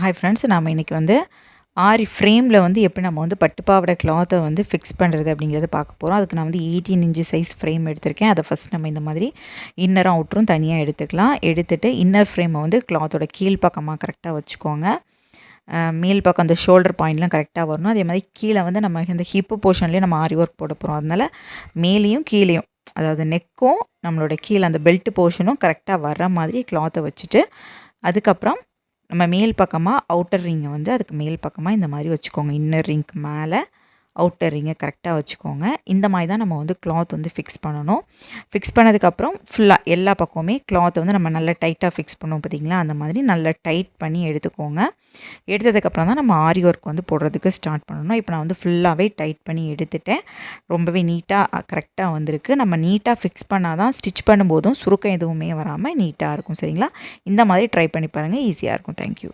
Hi friends, நாம் இன்றைக்கி வந்து ஆரி ஃப்ரேமில் வந்து எப்படி நம்ம வந்து பட்டுப்பாவாடை கிளாத்தை வந்து ஃபிக்ஸ் பண்ணுறது அப்படிங்கிறத பார்க்க போகிறோம். அதுக்கு நான் வந்து 18 இன்ச்சு சைஸ் ஃப்ரேம் எடுத்திருக்கேன். அதை ஃபஸ்ட் நம்ம இந்த மாதிரி இன்னரும் அவுட்டரும் தனியாக எடுத்துக்கலாம். எடுத்துகிட்டு இன்னர் ஃப்ரேமை வந்து கிளாத்தோட கீழ் பக்கமாக கரெக்டாக வச்சுக்கோங்க. மேல் பக்கம் அந்த ஷோல்டர் பாயிண்ட்லாம் கரெக்டாக வரணும். அதே மாதிரி கீழே வந்து நம்ம இந்த ஹிப்பு போர்ஷன்லேயே நம்ம ஆரி ஒர்க் போட போகிறோம். அதனால் மேலேயும் கீழேயும், அதாவது நெக்கும் நம்மளோட கீழே அந்த பெல்ட் போர்ஷனும் கரெக்டாக வர்ற மாதிரி கிளாத்தை வச்சுட்டு, அதுக்கப்புறம் நம்ம மேல் பக்கமாக அவுட்டர் ரிங்கை வந்து அதுக்கு மேல் பக்கமாக இந்த மாதிரி வச்சுக்கோங்க. இன்னர் ரிங்க்கு மேலே அவுட்டர் ரிங்கை கரெக்டாக வச்சுக்கோங்க. இந்த மாதிரி தான் நம்ம வந்து கிளாத் வந்து ஃபிக்ஸ் பண்ணணும். ஃபிக்ஸ் பண்ணதுக்கப்புறம் ஃபுல்லாக எல்லா பக்கமுமே கிளாத்தை வந்து நம்ம நல்லா டைட்டாக ஃபிக்ஸ் பண்ணுவோம் பார்த்திங்களா, அந்த மாதிரி நல்லா டைட் பண்ணி எடுத்துக்கோங்க. எடுத்ததுக்கப்புறம் தான் நம்ம ஆரி ஒர்க் வந்து போடுறதுக்கு ஸ்டார்ட் பண்ணணும். இப்போ நான் வந்து ஃபுல்லாகவே டைட் பண்ணி எடுத்துட்டேன். ரொம்பவே நீட்டாக கரெக்டாக வந்திருக்கு. நம்ம நீட்டாக ஃபிக்ஸ் பண்ணால் தான் ஸ்டிச் பண்ணும்போதும் சுருக்கம் எதுவுமே வராமல் நீட்டாக இருக்கும். சரிங்களா? இந்த மாதிரி ட்ரை பண்ணி பாருங்கள், ஈஸியாக இருக்கும். தேங்க்யூ.